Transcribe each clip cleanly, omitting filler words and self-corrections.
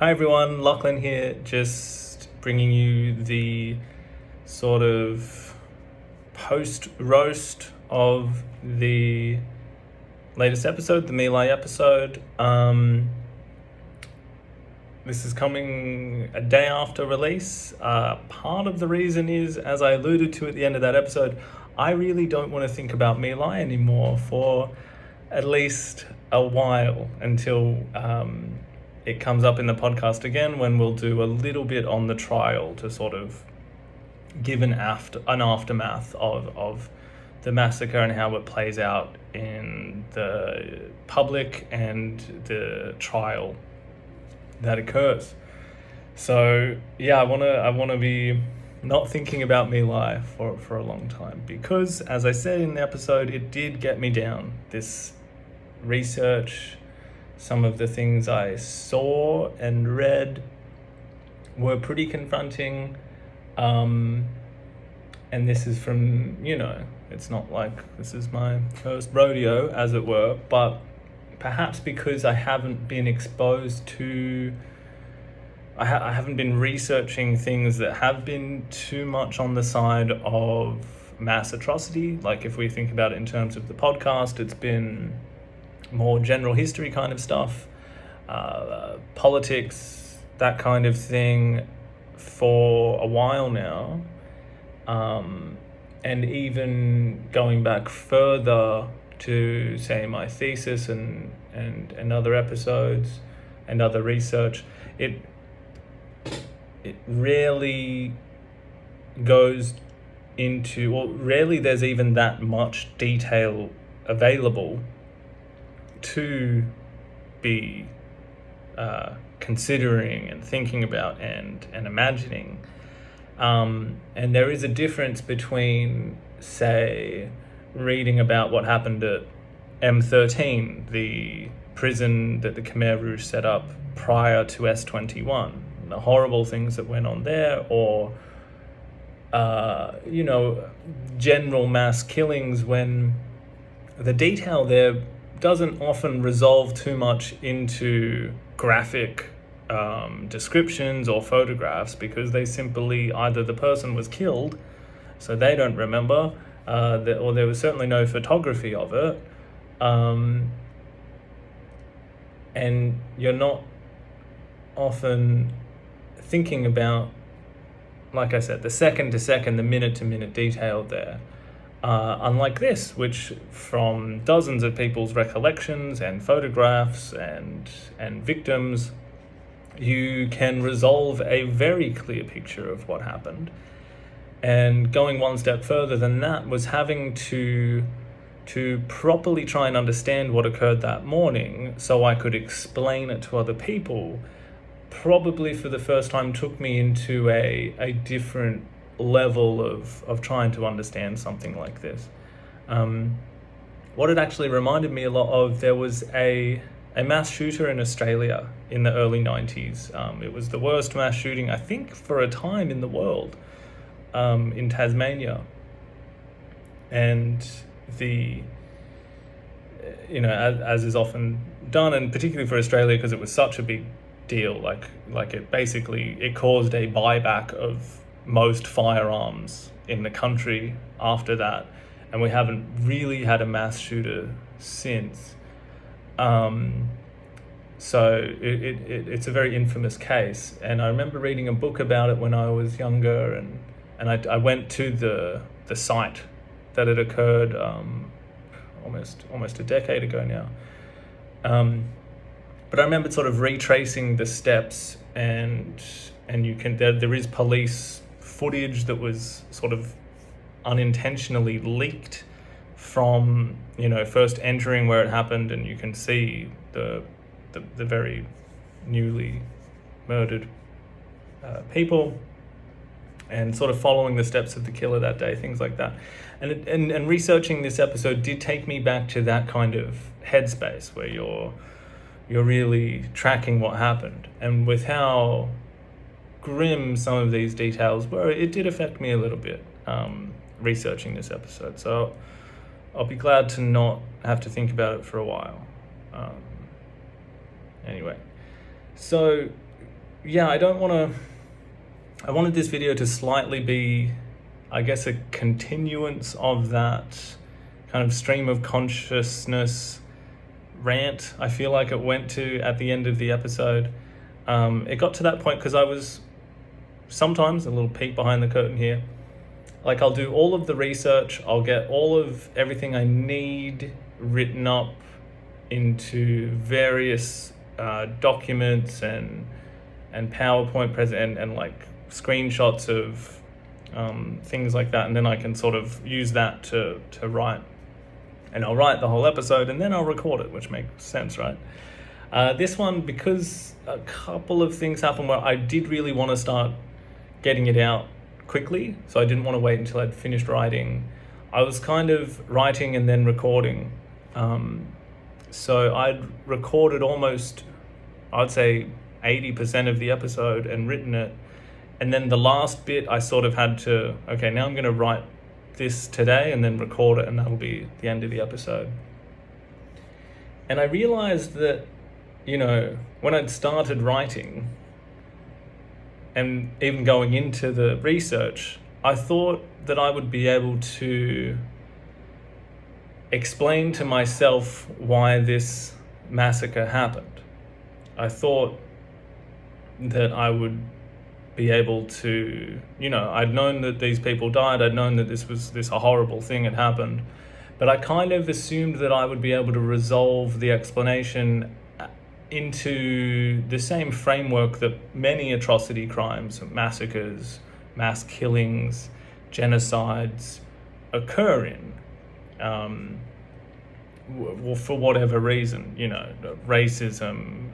Hi everyone, Lachlan here, just bringing you the sort of post-roast of the latest episode, the My Lai episode. This is coming a day after release. Part of the reason is, as I alluded to at the end of that episode, I really don't want to think about My Lai anymore for at least a while until it comes up in the podcast again, when we'll do a little bit on the trial to sort of give an aftermath of the massacre and how it plays out in the public and the trial that occurs. So yeah, I wanna be not thinking about My Lai for a long time, because as I said in the episode, it did get me down. This research, some of the things I saw and read were pretty confronting. And this is from, it's not like this is my first rodeo, as it were, but perhaps because I haven't been exposed to, I haven't been researching things that have been too much on the side of mass atrocity. Like if we think about it in terms of the podcast, it's been more general history kind of stuff, politics, that kind of thing for a while now. And even going back further to, say, my thesis and other episodes and other research, it rarely goes into, or rarely there's even that much detail available to be considering and thinking about and imagining. And there is a difference between, say, reading about what happened at M13, the prison that the Khmer Rouge set up prior to S21, the horrible things that went on there, or general mass killings, when the detail there doesn't often resolve too much into graphic descriptions or photographs, because they simply, either the person was killed, so they don't remember, or there was certainly no photography of it, and you're not often thinking about, like I said, the second to second, the minute to minute detail there. Unlike this, which from dozens of people's recollections and photographs and victims, you can resolve a very clear picture of what happened. And going one step further than that was having to properly try and understand what occurred that morning so I could explain it to other people. Probably for the first time took me into a different level of trying to understand something like this. What it actually reminded me a lot of, there was a mass shooter in Australia in the early 90s. It was the worst mass shooting, I think, for a time in the world, in Tasmania. And as is often done, and particularly for Australia because it was such a big deal, like it caused a buyback of most firearms in the country after that, and we haven't really had a mass shooter since. So it's a very infamous case, and I remember reading a book about it when I was younger, and I went to the site that had occurred almost a decade ago now. But I remember sort of retracing the steps, and you can there is police footage that was sort of unintentionally leaked from first entering where it happened, and you can see the very newly murdered people, and sort of following the steps of the killer that day, things like that. And researching this episode did take me back to that kind of headspace where you're really tracking what happened. And with how grim some of these details were, it did affect me a little bit, researching this episode. So I'll be glad to not have to think about it for a while. Anyway, so yeah, I wanted this video to slightly be, I guess, a continuance of that kind of stream of consciousness rant I feel like it went to at the end of the episode. It got to that point because I was sometimes, a little peek behind the curtain here, like I'll do all of the research, I'll get all of everything I need written up into various documents and PowerPoint and like screenshots of things like that, and then I can sort of use that to write, and I'll write the whole episode and then I'll record it, which makes sense, right? This one, because a couple of things happened where I did really want to start getting it out quickly, so I didn't want to wait until I'd finished writing. I was kind of writing and then recording. So I'd recorded almost, I'd say 80% of the episode and written it. And then the last bit I sort of had to, okay, now I'm going to write this today and then record it, and that'll be the end of the episode. And I realized that, when I'd started writing and even going into the research, I thought that I would be able to explain to myself why this massacre happened. I thought that I would be able to, I'd known that these people died, I'd known that this horrible thing had happened, but I kind of assumed that I would be able to resolve the explanation into the same framework that many atrocity crimes, massacres, mass killings, genocides occur in. For whatever reason, racism,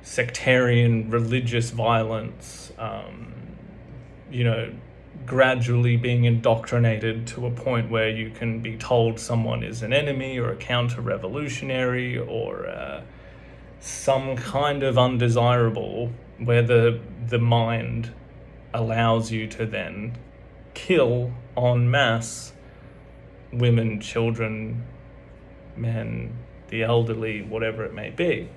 sectarian religious violence, gradually being indoctrinated to a point where you can be told someone is an enemy or a counter-revolutionary or some kind of undesirable, where the mind allows you to then kill en masse women, children, men, the elderly, whatever it may be.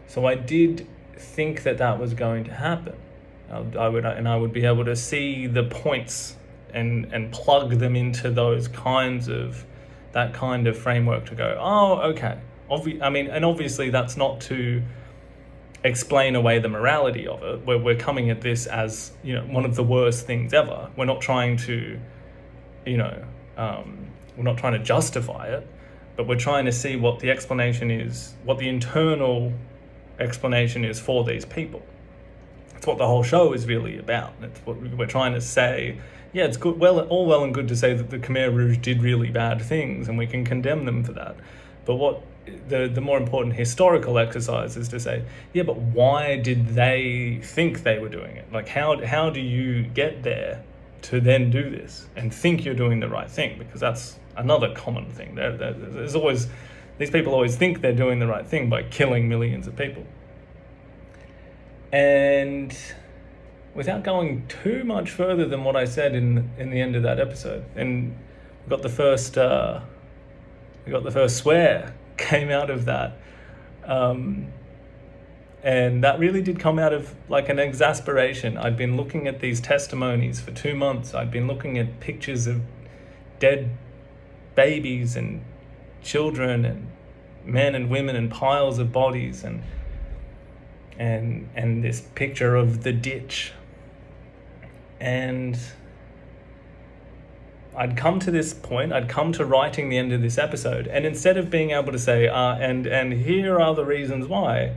So I did think that was going to happen. I would be able to see the points and plug them into that kind of framework to go, oh, okay. Obviously that's not to explain away the morality of it. We're coming at this as, one of the worst things ever. We're not trying to, we're not trying to justify it, but we're trying to see what the explanation is, what the internal explanation is for these people. It's what the whole show is really about. It's what we're trying to say. Yeah, it's good, all well and good to say that the Khmer Rouge did really bad things and we can condemn them for that. But what the more important historical exercise is to say, yeah, but why did they think they were doing it? Like, how do you get there to then do this and think you're doing the right thing? Because that's another common thing. There's always, these people always think they're doing the right thing by killing millions of people. And without going too much further than what I said in the end of that episode, and we got the first swear came out of that, and that really did come out of like an exasperation. I'd been looking at these testimonies for 2 months. I'd been looking at pictures of dead babies and children and men and women and piles of bodies and this picture of the ditch. And I'd come to this point, I'd come to writing the end of this episode, and instead of being able to say, and here are the reasons why,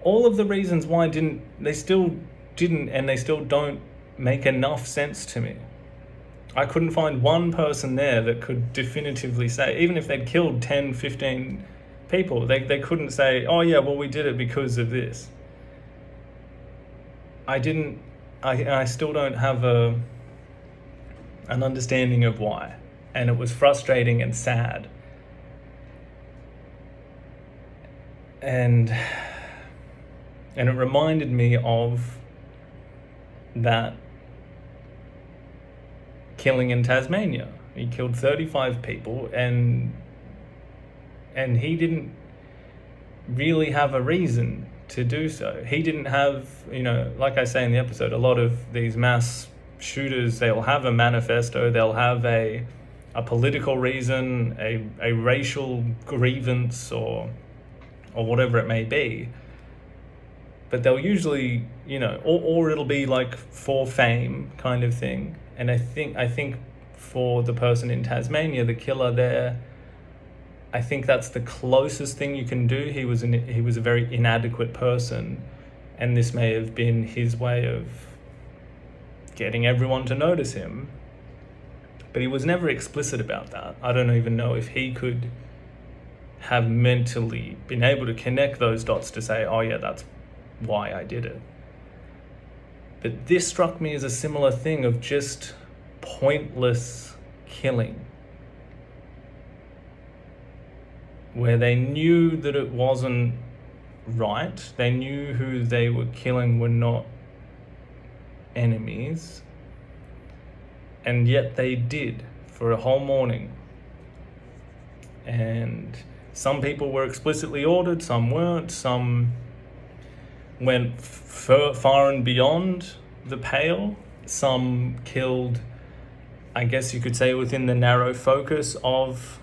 all of the reasons why they still don't make enough sense to me. I couldn't find one person there that could definitively say, even if they'd killed 10, 15 people, they couldn't say, oh yeah, well we did it because of this. I still don't have an understanding of why. And it was frustrating and sad. And it reminded me of that killing in Tasmania. He killed 35 people and he didn't really have a reason to do so. He didn't have, like I say in the episode, a lot of these mass shooters, they'll have a manifesto, they'll have a political reason, a racial grievance, or whatever it may be. But they'll usually, or it'll be like for fame kind of thing. And I think for the person in Tasmania, the killer there, I think that's the closest thing you can do. He was a very inadequate person, and this may have been his way of getting everyone to notice him. But he was never explicit about that. I don't even know if he could have mentally been able to connect those dots to say, oh yeah, that's why I did it. But this struck me as a similar thing of just pointless killing, where they knew that it wasn't right. They knew who they were killing were not enemies, and yet they did for a whole morning. And some people were explicitly ordered, some weren't, some went far and beyond the pale, some killed, I guess you could say, within the narrow focus of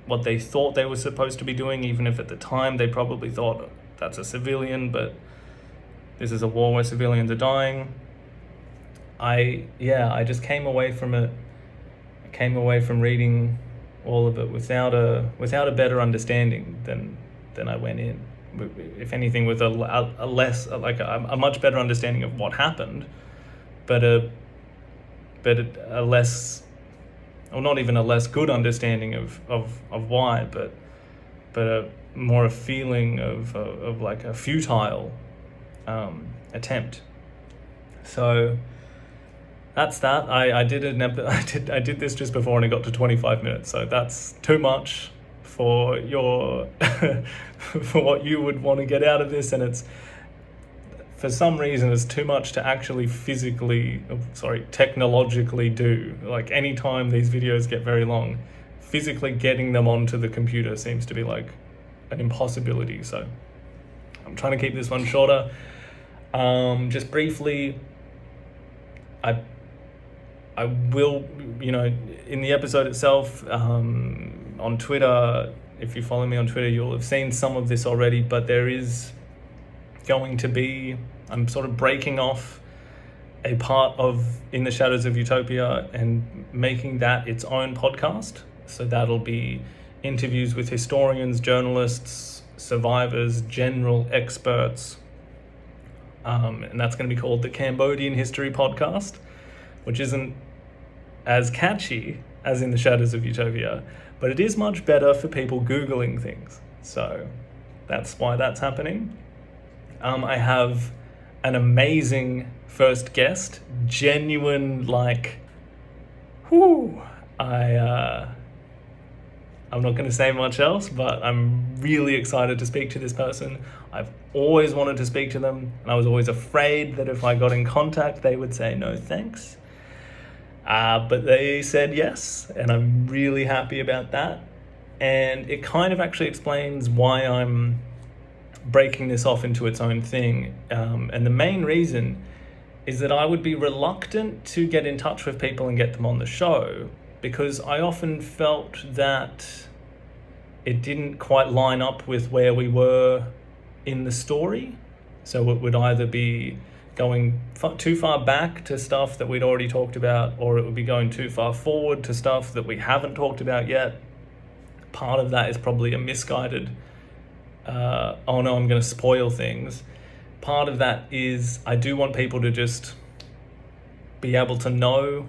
what they thought they were supposed to be doing, even if at the time they probably thought that's a civilian, but this is a war where civilians are dying. I just came away from it. I came away from reading all of it without a better understanding than I went in. If anything, with a much better understanding of what happened, but a less, or not even a less good understanding of why, but a more a feeling of like a futile attempt. So that's that. I did this just before and it got to 25 minutes, so that's too much for your for what you would want to get out of this, and it's, for some reason, it's too much to actually technologically do. Like, anytime these videos get very long, physically getting them onto the computer seems to be like an impossibility. So I'm trying to keep this one shorter. Just briefly, I will, in the episode itself, on Twitter, if you follow me on Twitter, you'll have seen some of this already, but there is going to be, I'm sort of breaking off a part of In the Shadows of Utopia and making that its own podcast. So that'll be interviews with historians, journalists, survivors, general experts, and that's going to be called the Cambodian History Podcast, which isn't as catchy as In the Shadows of Utopia, but it is much better for people Googling things. So that's why that's happening. I have an amazing first guest, genuine, I'm not going to say much else, but I'm really excited to speak to this person. I've always wanted to speak to them, and I was always afraid that if I got in contact, they would say no thanks. But they said yes, and I'm really happy about that. And it kind of actually explains why I'm breaking this off into its own thing. And the main reason is that I would be reluctant to get in touch with people and get them on the show, because I often felt that it didn't quite line up with where we were in the story. So it would either be going too far back to stuff that we'd already talked about, or it would be going too far forward to stuff that we haven't talked about yet. Part of that is probably a misguided, oh no, I'm going to spoil things. Part of that is I do want people to just be able to know,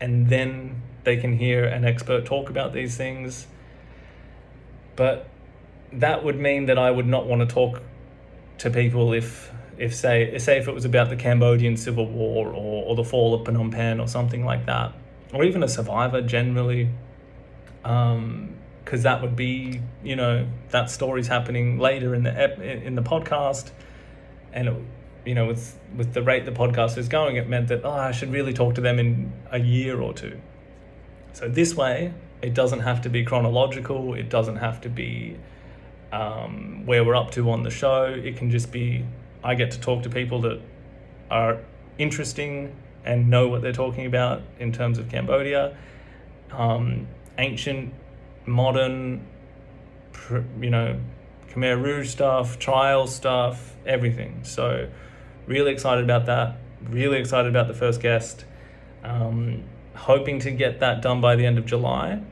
and then they can hear an expert talk about these things. But that would mean that I would not want to talk to people if say if it was about the Cambodian Civil War or the fall of Phnom Penh or something like that, or even a survivor generally, because that would be, that story's happening later in the podcast, and with the rate the podcast is going, it meant that I should really talk to them in a year or two. So this way, it doesn't have to be chronological. It doesn't have to be where we're up to on the show. It can just be, I get to talk to people that are interesting and know what they're talking about in terms of Cambodia. Ancient, modern, Khmer Rouge stuff, trial stuff, everything. So really excited about that. Really excited about the first guest. Hoping to get that done by the end of July.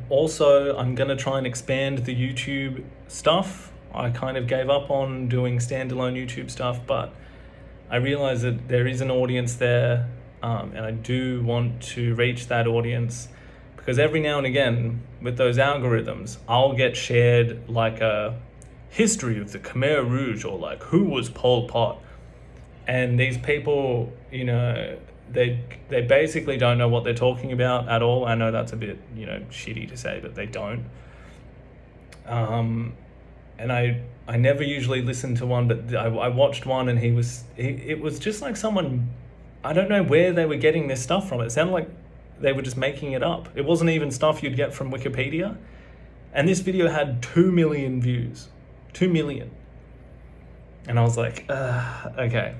Also, I'm going to try and expand the YouTube stuff. I kind of gave up on doing standalone YouTube stuff, but I realize that there is an audience there, and I do want to reach that audience, because every now and again with those algorithms, I'll get shared like a history of the Khmer Rouge, or like who was Pol Pot, and these people, they basically don't know what they're talking about at all. I know that's a bit shitty to say, but they don't. And I never usually listen to one, but I watched one, and it was just like someone, I don't know where they were getting this stuff from. It sounded like they were just making it up. It wasn't even stuff you'd get from Wikipedia. And this video had 2 million views. 2 million. And I was like, okay.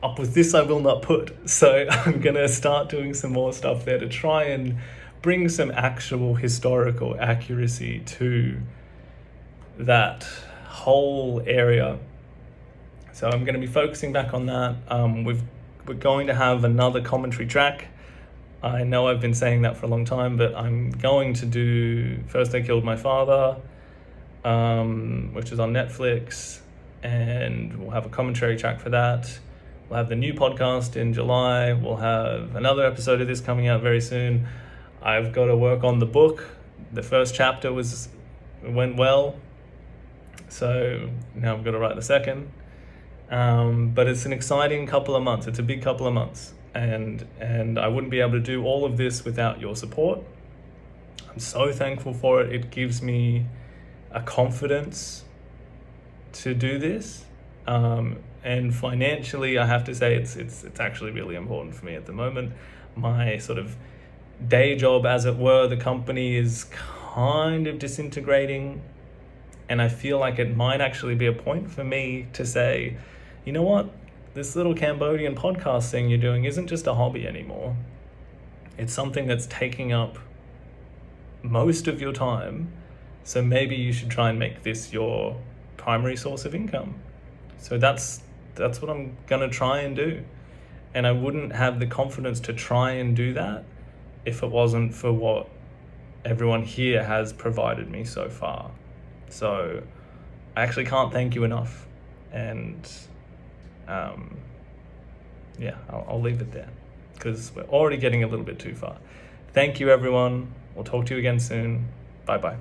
Up with this I will not put. So I'm going to start doing some more stuff there to try and bring some actual historical accuracy to that whole area. So I'm going to be focusing back on that. We're going to have another commentary track. I know I've been saying that for a long time, but I'm going to do First They Killed My Father, which is on Netflix, and we'll have a commentary track for that. We'll have the new podcast in July. We'll have another episode of this coming out very soon. I've got to work on the book. The first chapter went well, so now I've got to write the second. But it's an exciting couple of months. It's a big couple of months, and I wouldn't be able to do all of this without your support. I'm so thankful for it. It gives me a confidence to do this. And financially, I have to say it's actually really important for me at the moment. My sort of day job, as it were, the company is kind of disintegrating, and I feel like it might actually be a point for me to say, you know what, this little Cambodian podcast thing you're doing isn't just a hobby anymore. It's something that's taking up most of your time, so maybe you should try and make this your primary source of income. So that's what I'm gonna try and do. And I wouldn't have the confidence to try and do that if it wasn't for what everyone here has provided me so far. So I actually can't thank you enough. And I'll leave it there, because we're already getting a little bit too far. Thank you, everyone. We'll talk to you again soon. Bye-bye.